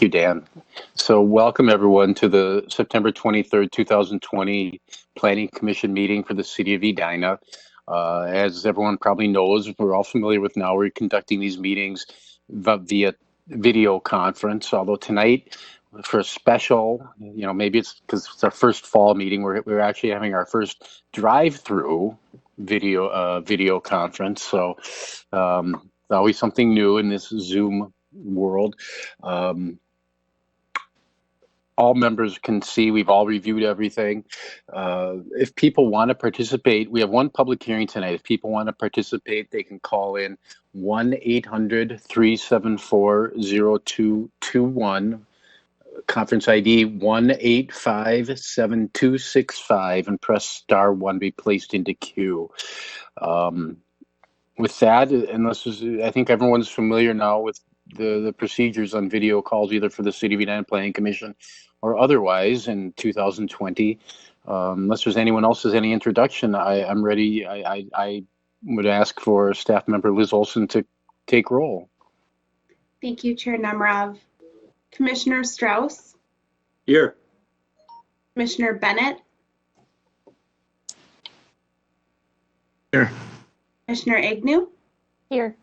Thank you, Dan. So welcome everyone to the September 23rd, 2020 Planning Commission meeting for the City of Edina. As everyone probably knows, we're all familiar with now, we're conducting these meetings via video conference, although tonight for a special, maybe it's because it's our first fall meeting, we're actually having our first drive-through video conference. So always something new in this Zoom world. All members can see, we've all reviewed everything. If people want to participate, we have one public hearing tonight. If people want to participate, they can call in 1-800-374-0221, conference ID 1857265, and press star 1 to be placed into queue. With that, I think everyone's familiar now with the procedures on video calls, either for the City of Edina Planning Commission or otherwise in 2020. Unless there's anyone else has any introduction, I'm ready. I would ask for staff member Liz Olson to take roll. Thank you, Chair Nemrov. Commissioner Strauss? Here. Commissioner Bennett? Here. Commissioner Agnew? Here.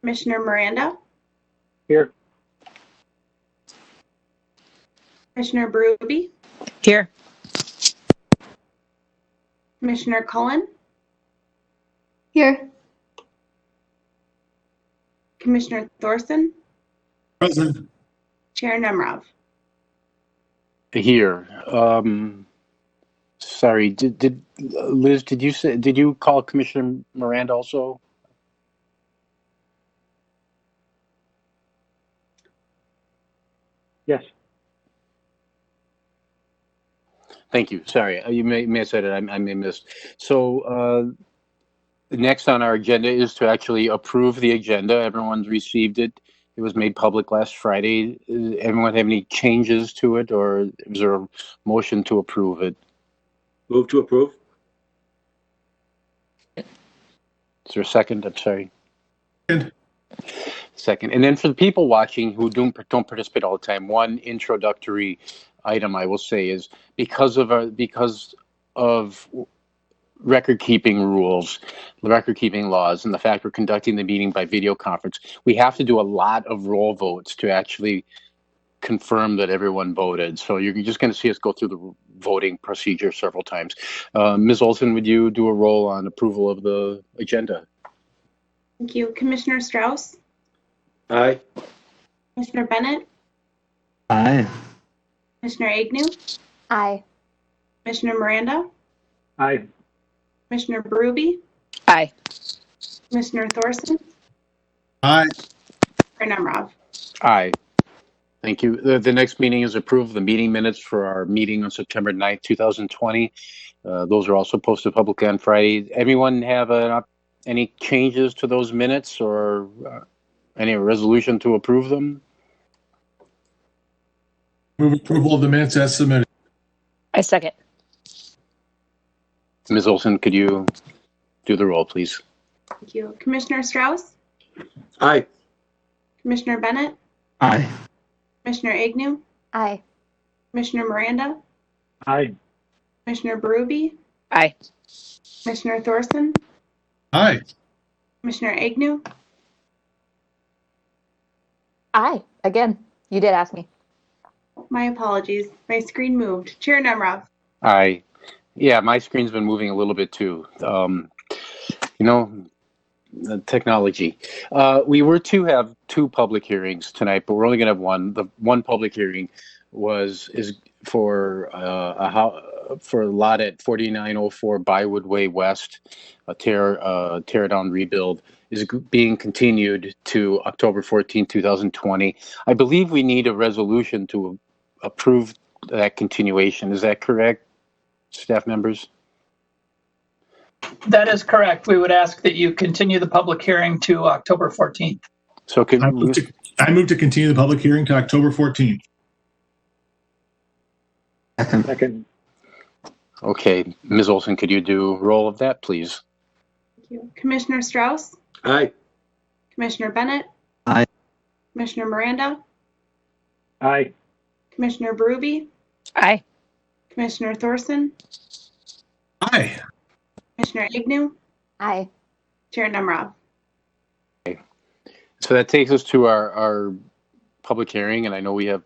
Commissioner Miranda? Here. Commissioner Berube? Here. Commissioner Cullen? Here. Commissioner Thorson? Present. Chair Nemrov. Here. Sorry, did Liz, did you call Commissioner Miranda also? Yes. Thank you. Sorry, you may have said it. I may have missed. So next on our agenda is to actually approve the agenda. Everyone's received it. It was made public last Friday. Does everyone have any changes to it, or is there a motion to approve it? Move to approve. Is there a second? I'm sorry. Second. Second. And then for the people watching who don't participate all the time, one introductory item I will say is because of record keeping rules, the record keeping laws, and the fact we're conducting the meeting by video conference, we have to do a lot of roll votes to actually confirm that everyone voted. So you're just going to see us go through the voting procedure several times. Ms. Olson, would you do a roll on approval of the agenda? Thank you. Commissioner Strauss? Aye. Commissioner Bennett? Aye. Commissioner Agnew? Aye. Commissioner Miranda? Aye. Commissioner Berube? Aye. Commissioner Thorson? Aye. Chair Nemrov. Aye. Thank you. The next meeting is approve the meeting minutes for our meeting on September 9th, 2020. Those are also posted publicly on Friday. Everyone have any changes to those minutes or any resolution to approve them? Move approval of the minutes as submitted. I second. Ms. Olson, could you do the roll, please? Thank you. Commissioner Strauss? Aye. Commissioner Bennett? Aye. Commissioner Agnew? Aye. Commissioner Miranda? Aye. Commissioner Berube? Aye. Commissioner Thorson? Aye. Commissioner Agnew? Aye. Again, you did ask me. My apologies. My screen moved. Chair Nemrov. Aye. Yeah, my screen's been moving a little bit too. The technology. We were to have two public hearings tonight, but we're only going to have one. The one public hearing is for for a lot at 4904 Bywood Way West, a tear down rebuild, is being continued to October 14, 2020. I believe we need a resolution to approve that continuation. Is that correct, staff members? That is correct. We would ask that you continue the public hearing to October 14th. So I move to continue the public hearing to October 14th. Second. Okay, Ms. Olson, could you do roll of that, please? Thank you. Commissioner Strauss? Aye. Commissioner Bennett? Aye. Commissioner Miranda? Aye. Commissioner Berube, Aye. Commissioner Thorson, Aye. Commissioner Agnew, Aye. Chair Nemrov. So that takes us to our public hearing, and I know we have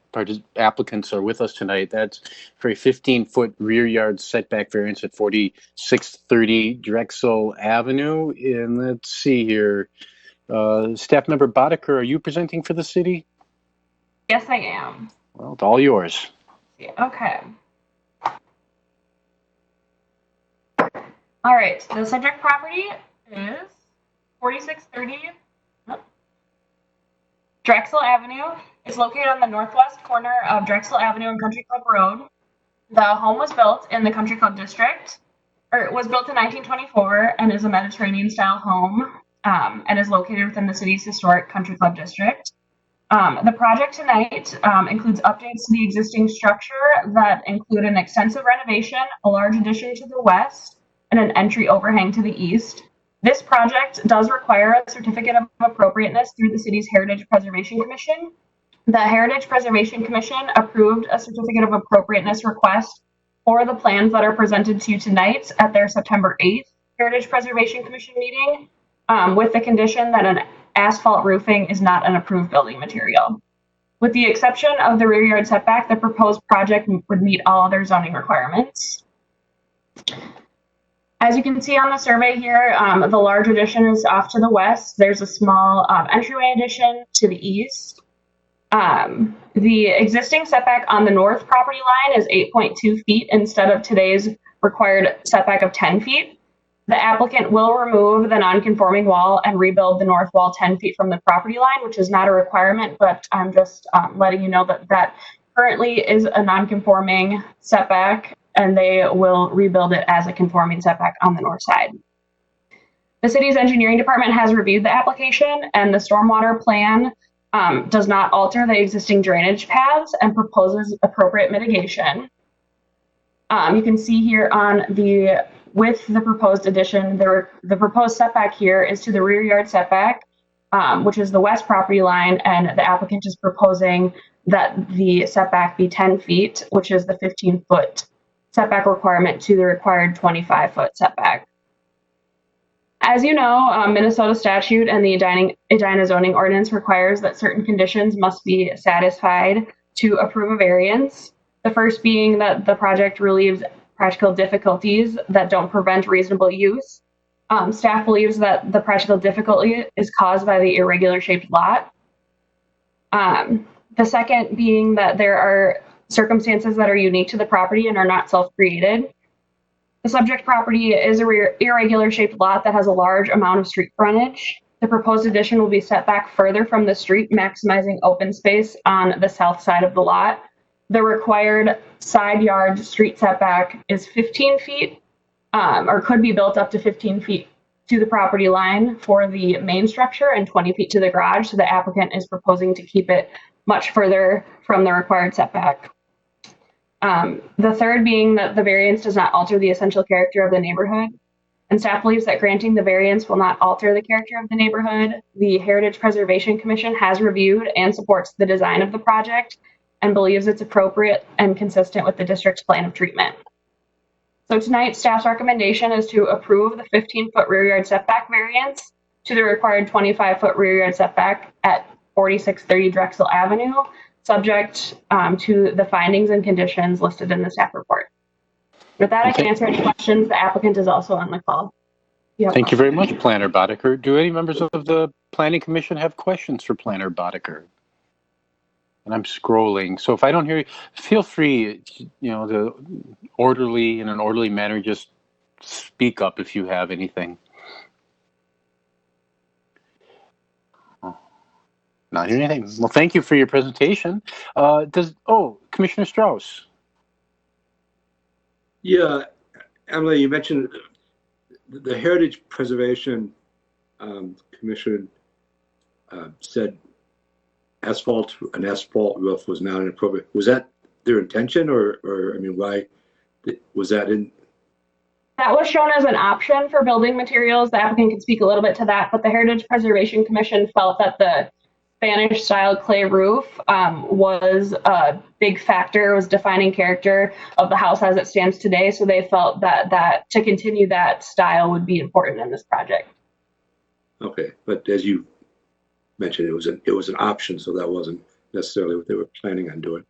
applicants are with us tonight. That's for a 15-foot rear yard setback variance at 4630 Drexel Avenue. And let's see here. Staff member Boddicker, are you presenting for the city? Yes, I am. Well, it's all yours. Okay. All right. The subject property is 4630 Drexel Avenue. It's located on the northwest corner of Drexel Avenue and Country Club Road. The home was built in the Country Club district, or it was built in 1924 and is a Mediterranean-style home and is located within the city's historic Country Club district. The project tonight includes updates to the existing structure that include an extensive renovation, a large addition to the west, and an entry overhang to the east. This project does require a certificate of appropriateness through the city's Heritage Preservation Commission. The Heritage Preservation Commission approved a certificate of appropriateness request for the plans that are presented to you tonight at their September 8th Heritage Preservation Commission meeting, with the condition that an asphalt roofing is not an approved building material. With the exception of the rear yard setback, the proposed project would meet all other zoning requirements. As you can see on the survey here, the large addition is off to the west. There's a small entryway addition to the east. The existing setback on the north property line is 8.2 feet instead of today's required setback of 10 feet. The applicant will remove the non-conforming wall and rebuild the north wall 10 feet from the property line, which is not a requirement, but I'm just letting you know that that currently is a non-conforming setback, and they will rebuild it as a conforming setback on the north side. The city's engineering department has reviewed the application, and the stormwater plan does not alter the existing drainage paths and proposes appropriate mitigation. You can see here on with the proposed addition, the proposed setback here is to the rear yard setback, which is the west property line, and the applicant is proposing that the setback be 10 feet, which is the 15-foot setback requirement to the required 25-foot setback. As you know, Minnesota statute and the Edina zoning ordinance requires that certain conditions must be satisfied to approve a variance. The first being that the project relieves practical difficulties that don't prevent reasonable use. Staff believes that the practical difficulty is caused by the irregular shaped lot. The second being that there are circumstances that are unique to the property and are not self-created. The subject property is an irregular shaped lot that has a large amount of street frontage. The proposed addition will be set back further from the street, maximizing open space on the south side of the lot. The required side yard street setback is 15 feet, or could be built up to 15 feet to the property line for the main structure and 20 feet to the garage. So the applicant is proposing to keep it much further from the required setback. The third being that the variance does not alter the essential character of the neighborhood, and staff believes that granting the variance will not alter the character of the neighborhood. The Heritage Preservation Commission has reviewed and supports the design of the project and believes it's appropriate and consistent with the district's plan of treatment. So tonight, staff's recommendation is to approve the 15-foot rear yard setback variance to the required 25-foot rear yard setback at 4630 Drexel Avenue, subject to the findings and conditions listed in the staff report. With that, I can answer any questions. The applicant is also on the call. Thank you very much, Planner Boddicker. Do any members of the Planning Commission have questions for Planner Boddicker? And I'm scrolling. So if I don't hear you, feel free, in an orderly manner, just speak up if you have anything. Not hearing anything. Well, thank you for your presentation. Commissioner Strauss. Yeah, Emily, you mentioned the Heritage Preservation Commission said an asphalt roof was not inappropriate. Was that their intention, or why was that in? That was shown as an option for building materials. The applicant can speak a little bit to that, but the Heritage Preservation Commission felt that the Spanish style clay roof was a big factor, was defining character of the house as it stands today. So they felt that to continue that style would be important in this project. Okay, but as you mentioned, it was an option, so that wasn't necessarily what they were planning on doing.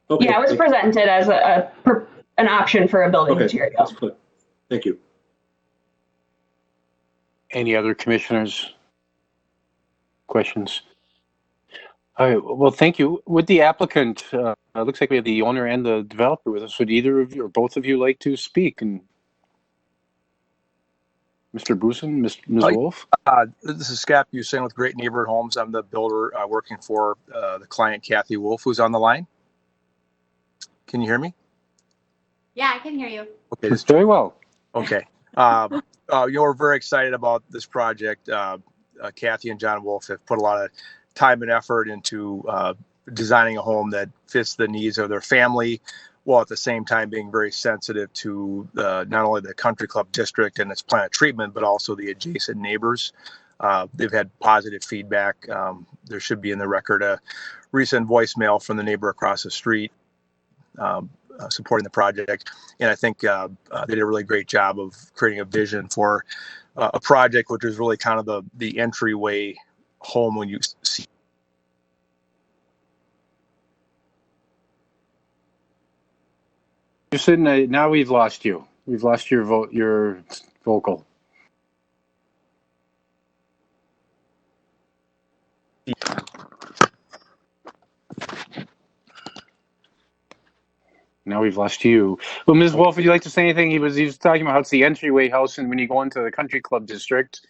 Okay. Yeah, it was presented as an option for a building Okay, material. that's good. Thank you. Any other commissioners? Questions? All right, well, thank you. With the applicant, it looks like we have the owner and the developer with us. Would either of you or both of you like to speak? And Mr. Bruson, Ms. Wolf? This is Scott Busin with Great Neighborhood Homes. I'm the builder working for the client, Kathy Wolf, who's on the line. Can you hear me? Yeah, I can hear you. Okay. It's very well. Okay. We're very excited about this project. Kathy and John Wolf have put a lot of time and effort into designing a home that fits the needs of their family, while at the same time being very sensitive to not only the country club district and its plan of treatment, but also the adjacent neighbors. They've had positive feedback. There should be in the record a recent voicemail from the neighbor across the street supporting the project. And I think they did a really great job of creating a vision for a project which is really kind of the entryway home when you see. Now we've lost you. We've lost your vocal. Now we've lost you. Well, Ms. Wolf, would you like to say anything? He was talking about how it's the entryway house, and when you go into the country club district,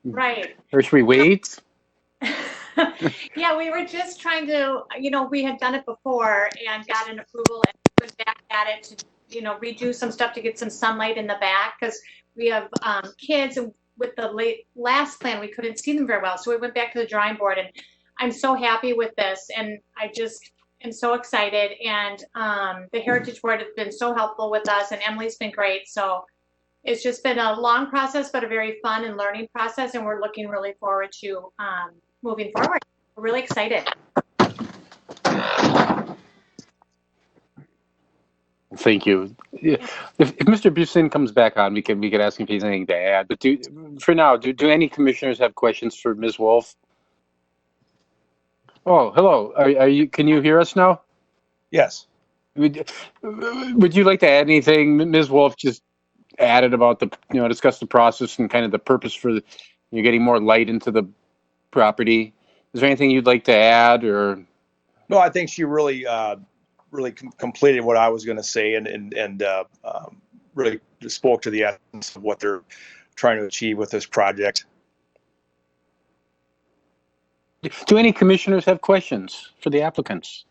Right. or should we wait? Yeah, we were just trying to, we had done it before and got an approval and went back at it to, redo some stuff to get some sunlight in the back because we have kids, and with the last plan, we couldn't see them very well. So we went back to the drawing board, and I'm so happy with this, and I just am so excited. And the Heritage Board has been so helpful with us, and Emily's been great. So it's just been a long process, but a very fun and learning process, and we're looking really forward to moving forward. We're really excited. Thank you. If Mr. Busin comes back on, we could ask him if he has anything to add. But for now, do any commissioners have questions for Ms. Wolf? Oh, hello. Are you? Can you hear us now? Yes. Would you like to add anything? Ms. Wolf just added about discuss the process and kind of the purpose for getting more light into the property. Is there anything you'd like to add, or? No, I think she really completed what I was going to say, and really spoke to the essence of what they're trying to achieve with this project. Do any commissioners have questions for the applicants?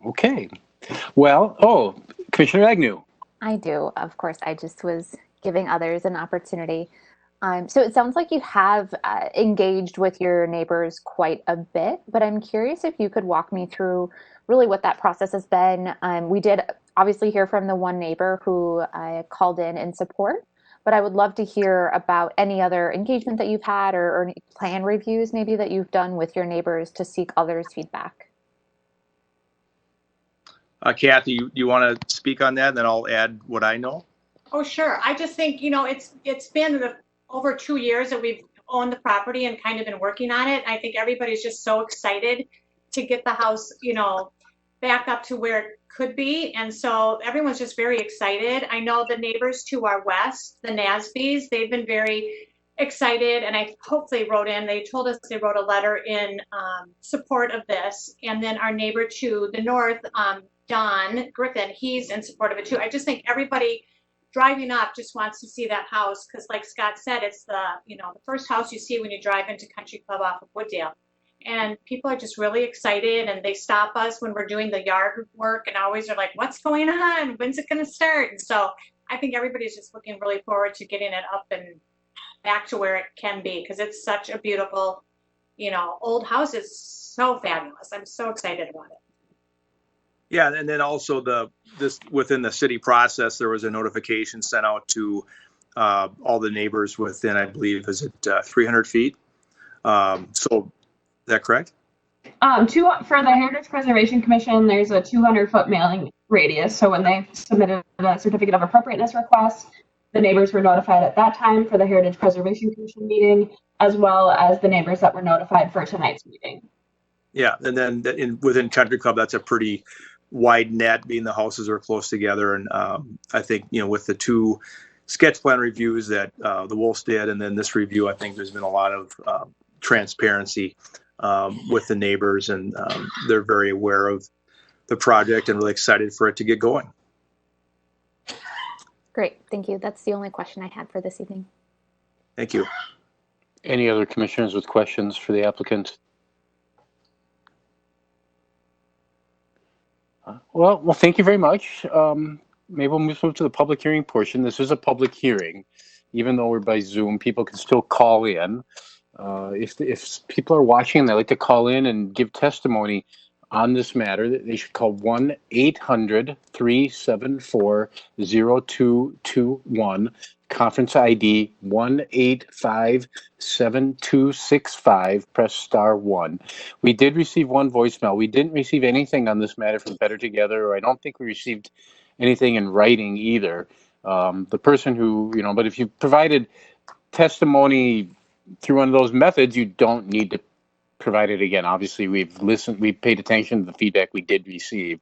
Okay. Well, Commissioner Agnew. I do, of course. I just was giving others an opportunity. So it sounds like you have engaged with your neighbors quite a bit, but I'm curious if you could walk me through really what that process has been. We did obviously hear from the one neighbor who called in support, but I would love to hear about any other engagement that you've had or any plan reviews maybe that you've done with your neighbors to seek others' feedback. Kathy, you want to speak on that, and then I'll add what I know? Oh, sure. I just think, it's been over 2 years that we've owned the property and kind of been working on it. I think everybody's just so excited to get the house, back up to where it could be. And so everyone's just very excited. I know the neighbors to our west, the Nasbys, they've been very excited, and I hopefully they told us they wrote a letter in support of this. And then our neighbor to the north, Don Griffin, he's in support of it too. I just think everybody driving up just wants to see that house because, like Scott said, it's the first house you see when you drive into Country Club off of Wooddale. And people are just really excited, and they stop us when we're doing the yard work and always are like, what's going on? When's it going to start? And so I think everybody's just looking really forward to getting it up and back to where it can be because it's such a beautiful, old house. Is so fabulous. I'm so excited about it. Yeah, and then also this within the city process, there was a notification sent out to all the neighbors within, I believe, is it 300 feet? So is that correct? For the Heritage Preservation Commission, there's a 200-foot mailing radius. So when they submitted a certificate of appropriateness request, the neighbors were notified at that time for the Heritage Preservation Commission meeting, as well as the neighbors that were notified for tonight's meeting. Yeah, and then within Country Club, that's a pretty wide net, being the houses are close together. And I think, with the two sketch plan reviews that the Wolves did, and then this review, I think there's been a lot of transparency with the neighbors, and they're very aware of the project and really excited for it to get going. Great, thank you. That's the only question I had for this evening. Thank you. Any other commissioners with questions for the applicant? Well, thank you very much. Maybe we'll move to the public hearing portion. This is a public hearing. Even though we're by Zoom, people can still call in. If people are watching and they like to call in and give testimony on this matter, they should call 1-800-374-0221, conference ID 1857265, press *1. We did receive one voicemail. We didn't receive anything on this matter from Better Together, or I don't think we received anything in writing either. The person who, but if you provided testimony through one of those methods, you don't need to provide it again. Obviously, we've paid attention to the feedback we did receive.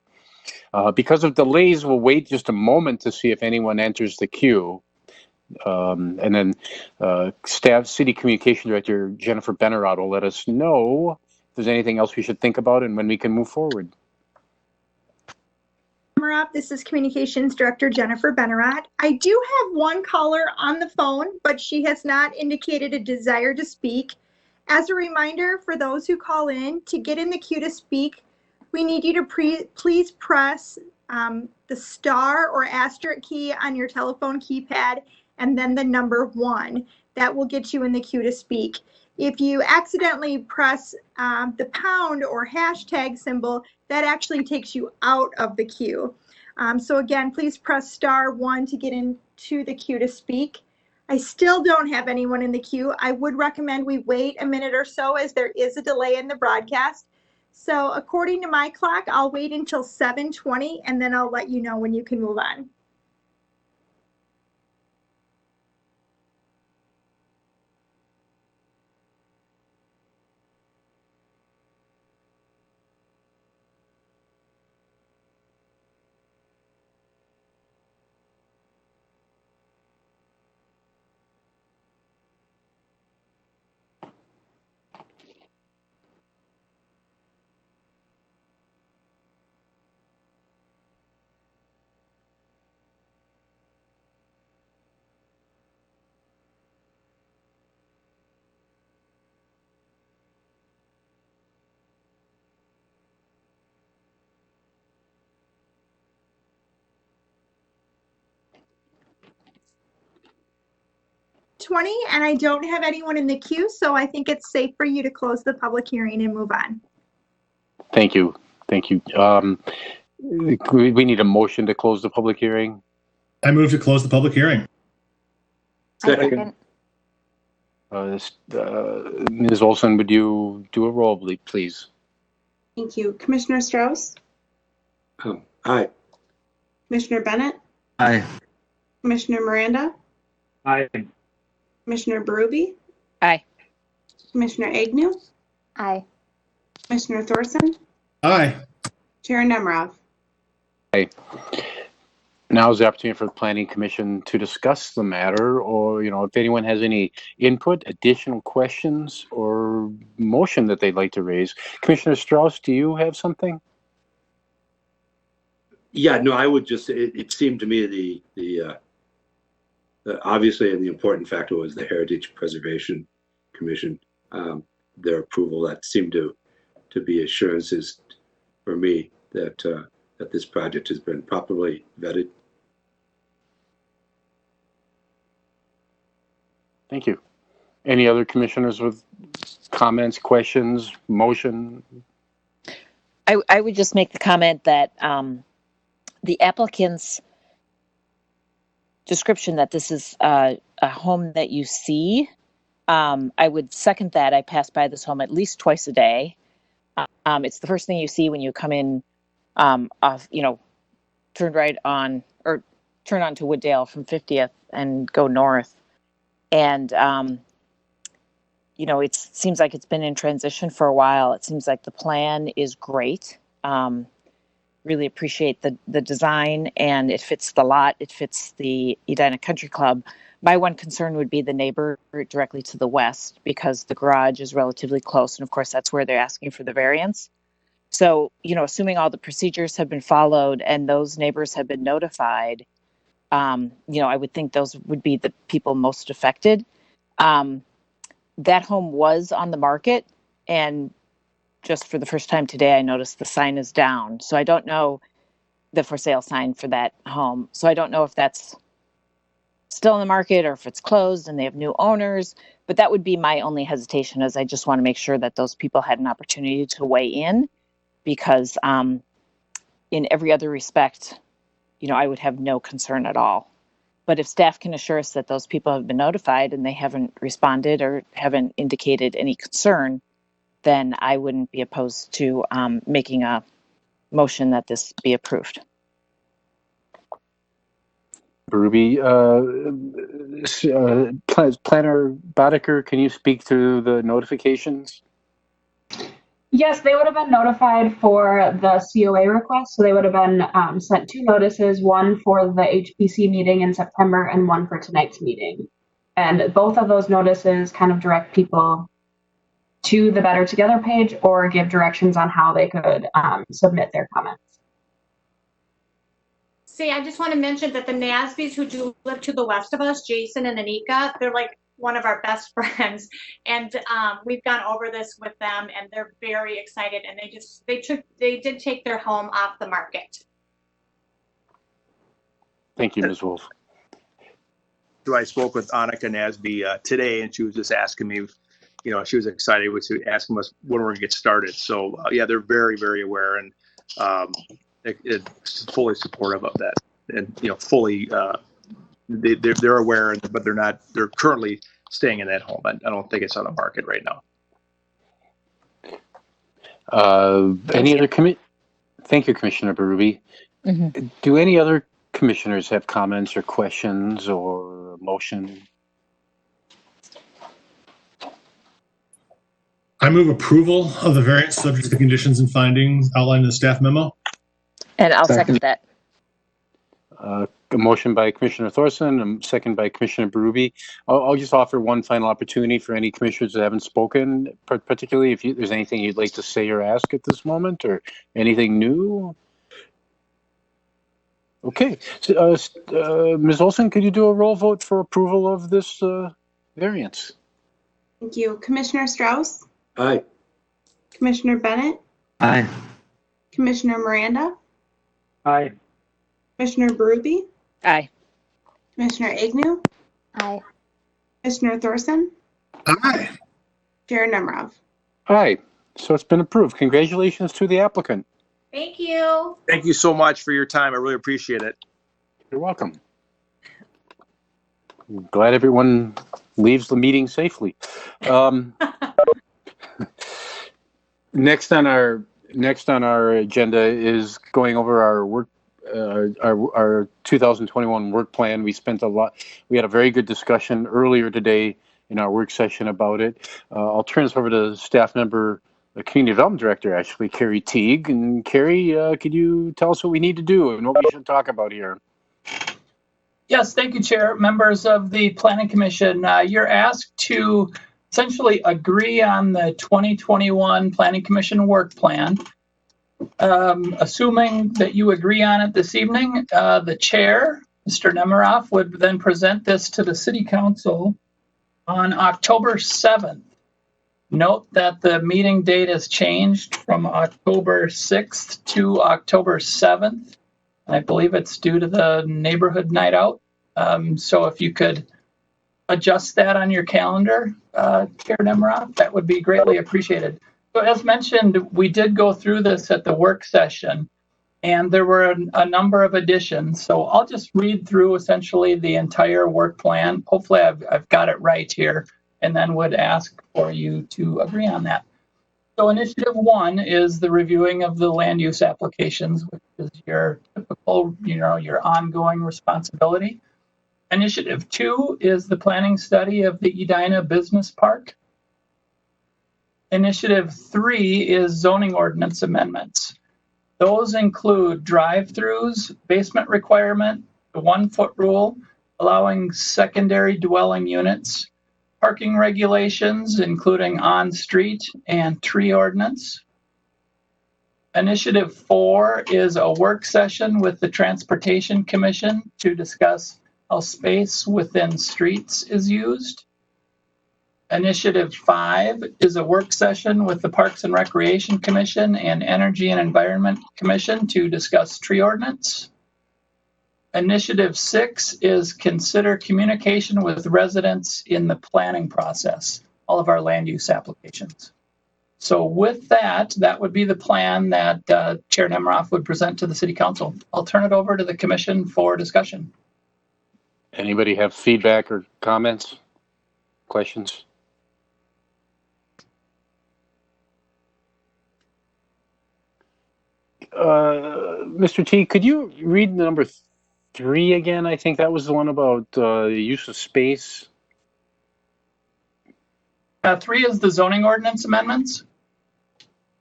Because of delays, we'll wait just a moment to see if anyone enters the queue. And then City Communication Director Jennifer Bennerod will let us know if there's anything else we should think about and when we can move forward. This is Communications Director Jennifer Bennerod. I do have one caller on the phone, but she has not indicated a desire to speak. As a reminder for those who call in, to get in the queue to speak, we need you to please press the star or asterisk key on your telephone keypad and then the number 1. That will get you in the queue to speak. If you accidentally press the pound or hashtag symbol, that actually takes you out of the queue. So again, please press *1 to get into the queue to speak. I still don't have anyone in the queue. I would recommend we wait a minute or so, as there is a delay in the broadcast. So according to my clock, I'll wait until 7:20 and then I'll let you know when you can move on. And I don't have anyone in the queue, so I think it's safe for you to close the public hearing and move on. Thank you. Thank you. We need a motion to close the public hearing. I move to close the public hearing. Second. Ms. Olson, would you do a roll, please? Thank you. Commissioner Strauss? Aye. Commissioner Bennett? Aye. Commissioner Miranda? Aye. Commissioner Berube? Aye. Commissioner Agnew? Aye. Commissioner Thorson? Aye. Chair Nemerov? Aye. Now is the opportunity for the Planning Commission to discuss the matter, or, if anyone has any input, additional questions, or motion that they'd like to raise. Commissioner Strauss, do you have something? Yeah, no, I would just, it seemed to me the obviously, and the important factor was the Heritage Preservation Commission, their approval. That seemed to be assurances for me that that this project has been properly vetted. Thank you. Any other commissioners with comments, questions, motion? I would just make the comment that the applicants description that this is a home that you see. I would second that. I pass by this home at least twice a day. It's the first thing you see when you come in off, turn right on or turn onto Wooddale from 50th and go north. And, it seems like it's been in transition for a while. It seems like the plan is great. Really appreciate the design, and it fits the lot. It fits the Edina Country Club. My one concern would be the neighbor directly to the west, because the garage is relatively close. And of course, that's where they're asking for the variance. So, assuming all the procedures have been followed and those neighbors have been notified, I would think those would be the people most affected. That home was on the market, and just for the first time today, I noticed the sign is down. So I don't know the for sale sign for that home. So I don't know if that's still in the market or if it's closed and they have new owners. But that would be my only hesitation, is I just want to make sure that those people had an opportunity to weigh in, because in every other respect, I would have no concern at all. But if staff can assure us that those people have been notified and they haven't responded or haven't indicated any concern, then I wouldn't be opposed to making a motion that this be approved. Ruby, Planner Boddicker, can you speak to the notifications? Yes, they would have been notified for the COA request. So they would have been sent 2 notices, one for the HPC meeting in September and one for tonight's meeting. And both of those notices kind of direct people to the Better Together page or give directions on how they could submit their comments. See, I just want to mention that the Nasbys, who do live to the west of us, Jason and Anika, they're like one of our best friends, and we've gone over this with them, and they're very excited, and they did take their home off the market. Thank you, Ms. Wolf. So I spoke with Annika Nasby today, and she was just asking me, she was excited with asking us when we're going to get started. So yeah, they're very, very aware, and it's fully supportive of that, and fully they're aware, but they're currently staying in that home. I don't think it's on the market right now. Any other Thank you, Commissioner Berube. Mm-hmm. Do any other commissioners have comments or questions or motion? I move approval of the variance subject to the conditions and findings outlined in the staff memo. And I'll second that. A motion by Commissioner Thorson, and second by Commissioner Berube. I'll just offer one final opportunity for any commissioners that haven't spoken, particularly if there's anything you'd like to say or ask at this moment, or anything new. Okay, so, Ms. Olson, could you do a roll vote for approval of this variance? Thank you. Commissioner Strauss? Aye. Commissioner Bennett? Aye. Commissioner Miranda? Aye. Commissioner Berube? Aye. Commissioner Agnew? Aye. Commissioner Thorson? Aye. Chair Nemerov? Aye, so it's been approved. Congratulations to the applicant. Thank you. Thank you so much for your time. I really appreciate it. You're welcome. I'm glad everyone leaves the meeting safely. Next on our agenda is going over our work, our 2021 work plan. We had a very good discussion earlier today in our work session about it. I'll turn this over to staff member, the Community Development Director, actually, Carrie Teague. And Carrie, could you tell us what we need to do and what we should talk about here? Yes, thank you, Chair. Members of the Planning Commission, you're asked to essentially agree on the 2021 Planning Commission work plan. Assuming that you agree on it this evening, the chair, Mr. Nemerov, would then present this to the City Council on October 7th. Note that the meeting date has changed from October 6th to October 7th. I believe it's due to the neighborhood night out. So if you could adjust that on your calendar, Chair Nemerov, that would be greatly appreciated. So as mentioned, we did go through this at the work session. And there were a number of additions. So I'll just read through essentially the entire work plan. Hopefully I've got it right here, and then would ask for you to agree on that. So initiative 1 is the reviewing of the land use applications, which is your typical, your ongoing responsibility. Initiative 2 is the planning study of the Edina Business Park. Initiative 3 is zoning ordinance amendments. Those include drive-throughs, basement requirement, the 1-foot rule, allowing secondary dwelling units, parking regulations, including on-street and tree ordinance. Initiative 4 is a work session with the Transportation Commission to discuss how space within streets is used. Initiative 5 is a work session with the Parks and Recreation Commission and Energy and Environment Commission to discuss tree ordinance. Initiative 6 is consider communication with residents in the planning process, all of our land use applications. So with that, that would be the plan that Chair Nemiroff would present to the City Council. I'll turn it over to the Commission for discussion. Anybody have feedback or comments, questions? Mr. T, could you read number 3 again? I think that was the one about the use of space. 3 is the zoning ordinance amendments.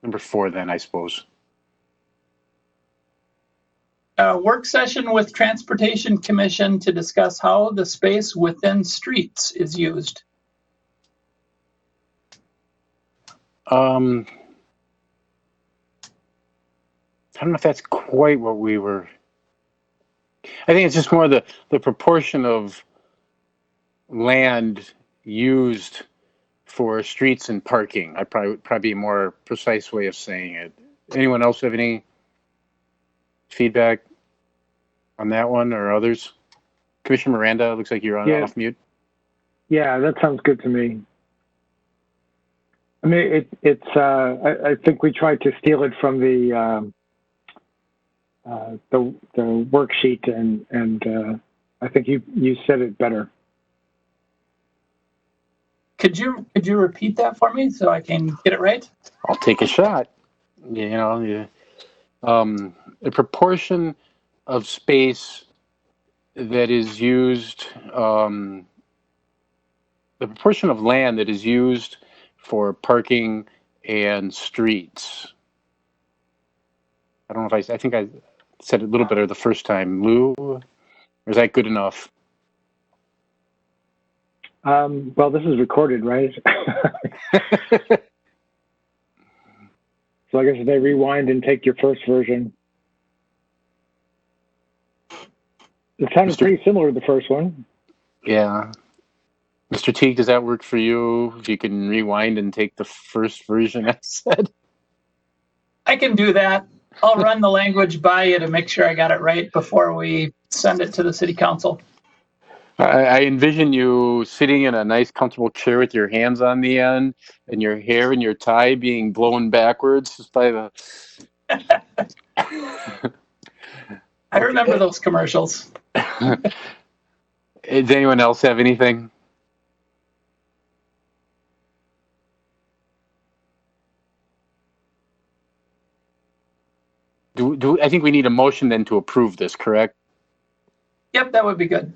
Number 4 then, I suppose. Work session with Transportation Commission to discuss how the space within streets is used. I don't know if that's quite what we were. I think it's just more the proportion of land used for streets and parking. I probably a more precise way of saying it. Anyone else have any feedback on that one or others? Commissioner Miranda, looks like you're on off mute. Yeah, that sounds good to me. I mean, I think we tried to steal it from the worksheet, and I think you said it better. Could you repeat that for me so I can get it right? I'll take a shot. The proportion of space that is used, the proportion of land that is used for parking and streets. I don't know if I think I said it a little better the first time. Lou, or is that good enough? Well, this is recorded, right? So I guess if they rewind and take your first version. It sounded pretty similar to the first one. Yeah. Mr. Teague, does that work for you? If you can rewind and take the first version I said? I can do that. I'll run the language by you to make sure I got it right before we send it to the City Council. I envision you sitting in a nice, comfortable chair with your hands on the end and your hair and your tie being blown backwards by the... I remember those commercials. Does anyone else have anything? I think we need a motion then to approve this, correct? Yep, that would be good.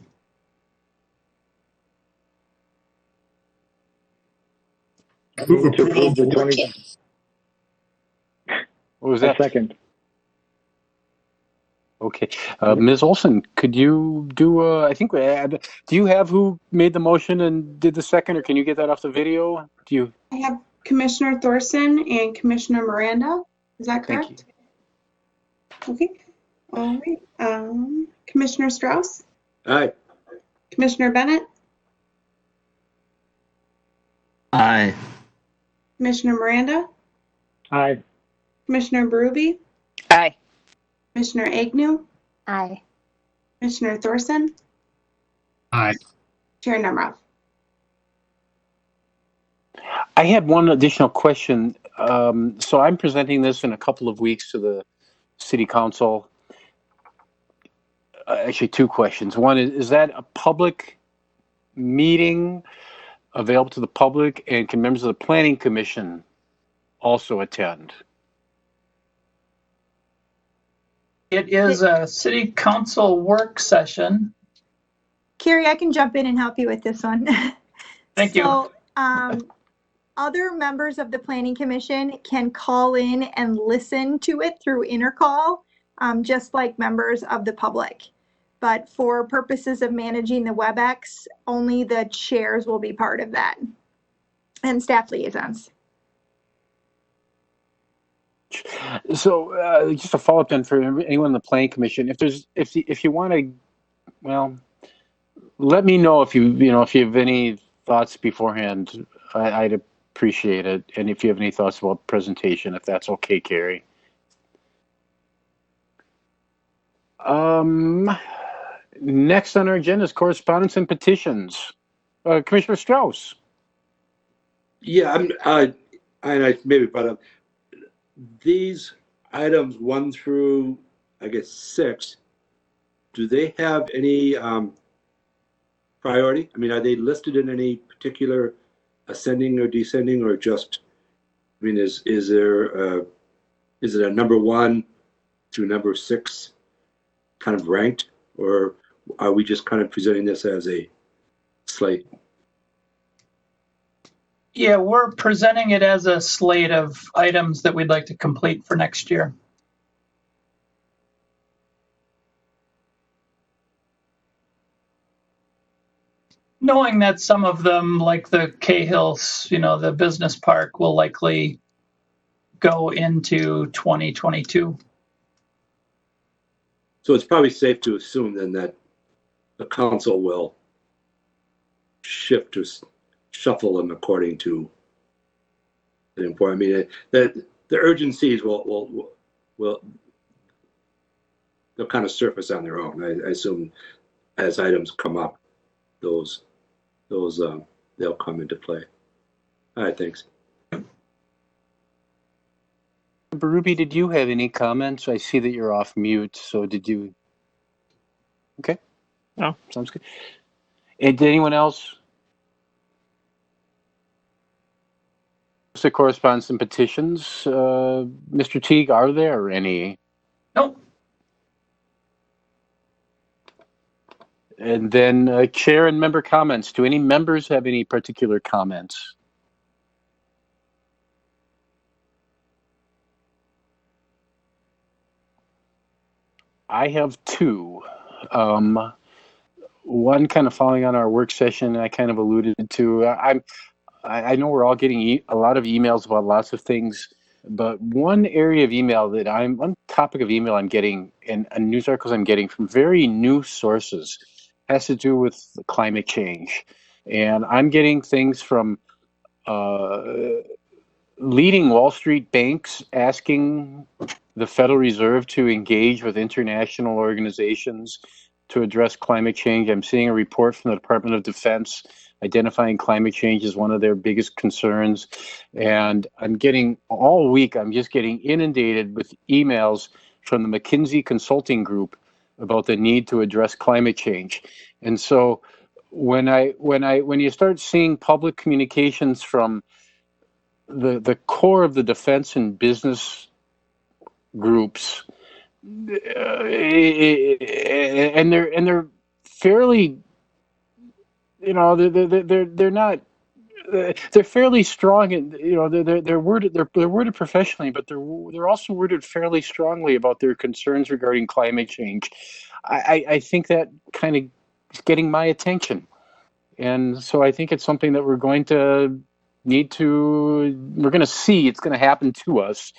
Move approval of the 20. What was that? Second. Okay. Ms. Olson, could you do, do you have who made the motion and did the second, or can you get that off the video? I have Commissioner Thorson and Commissioner Miranda. Is that correct? Thank you. Okay. All right. Commissioner Strauss? Aye. Commissioner Bennett? Aye. Commissioner Miranda? Aye. Commissioner Berube? Aye. Commissioner Agnew? Aye. Commissioner Thorson? Aye. Chair Nemiroff? I had one additional question. So I'm presenting this in a couple of weeks to the city council. Actually, two questions. One is that a public meeting available to the public, and can members of the planning commission also attend? It is a city council work session. Carrie, I can jump in and help you with this one. Thank you. So, other members of the planning commission can call in and listen to it through intercall, just like members of the public. But for purposes of managing the WebEx, only the chairs will be part of that, and staff liaisons. So just a follow up then for anyone in the planning commission, if you want to, well, let me know if you have any thoughts beforehand. I'd appreciate it, and if you have any thoughts about the presentation, if that's okay, Carrie. Next on our agenda is correspondence and petitions. Commissioner Strauss. Yeah, I maybe brought up these items 1 through, I guess, 6. Do they have any priority? I mean, are they listed in any particular ascending or descending, or just? I mean, is it a number 1 through number 6 kind of ranked, or are we just kind of presenting this as a slate? Yeah, we're presenting it as a slate of items that we'd like to complete for next year. Knowing that some of them, like the Cahill's, the business park, will likely go into 2022. So it's probably safe to assume then that the council will shuffle them according to the important. I mean, the urgencies will they'll kind of surface on their own. I assume as items come up, those they'll come into play. All right, thanks. Ruby, did you have any comments? I see that you're off mute, so did you? Okay. No, sounds good. And did anyone else? The correspondence and petitions. Mr. Teague, are there any? Nope. And then chair and member comments. Do any members have any particular comments? I have two. One kind of following on our work session, I kind of alluded to. I know we're all getting a lot of emails about lots of things, but one topic of email I'm getting and news articles I'm getting from very new sources has to do with climate change. And I'm getting things from leading Wall Street banks asking the Federal Reserve to engage with international organizations to address climate change. I'm seeing a report from the Department of Defense identifying climate change as one of their biggest concerns. And all week, I'm just getting inundated with emails from the McKinsey Consulting Group about the need to address climate change. And so when you start seeing public communications from the core of the defense and business groups, and they're fairly, they're fairly strong, and they're worded professionally, but they're also worded fairly strongly about their concerns regarding climate change. I think that kind of is getting my attention, and so I think it's something that we're going to see. It's going to happen to us.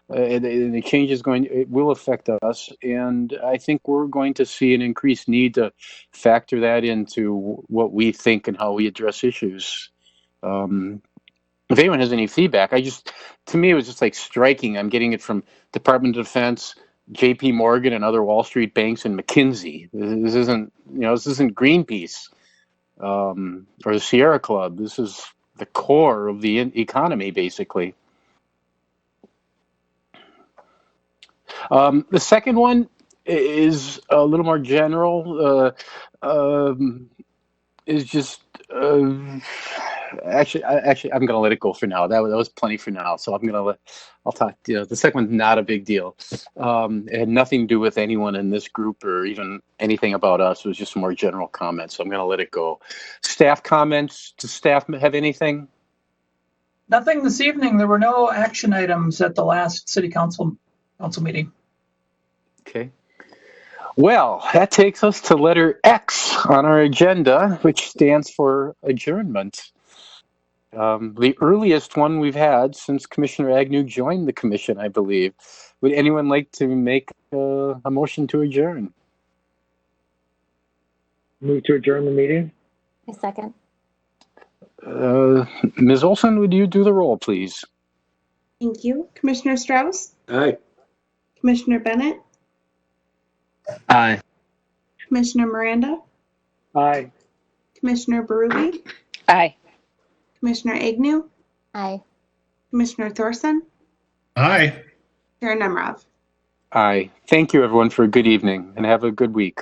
The change it will affect us, and I think we're going to see an increased need to factor that into what we think and how we address issues. If anyone has any feedback, to me, it was just like striking. I'm getting it from Department of Defense, J.P. Morgan, and other Wall Street banks, and McKinsey. This isn't Greenpeace or the Sierra Club. This is the core of the economy, basically. The second one is a little more general. Is just actually, I'm going to let it go for now. That was plenty for now. So I'll talk. The second one's not a big deal. It had nothing to do with anyone in this group or even anything about us. It was just more general comments. So I'm going to let it go. Staff comments. Does staff have anything? Nothing this evening. There were no action items at the last city council meeting. Okay. Well, that takes us to letter X on our agenda, which stands for adjournment. The earliest one we've had since Commissioner Agnew joined the commission, I believe. Would anyone like to make a motion to adjourn? Move to adjourn the meeting. A second. Ms. Olson, would you do the roll, please? Thank you. Commissioner Strauss, Aye. Commissioner Bennett, Aye. Commissioner Miranda, Aye. Commissioner Berube, Aye. Commissioner Agnew, Aye. Commissioner Thorson, Aye. Chair Nemerov. Aye. Thank you, everyone, for a good evening, and have a good week.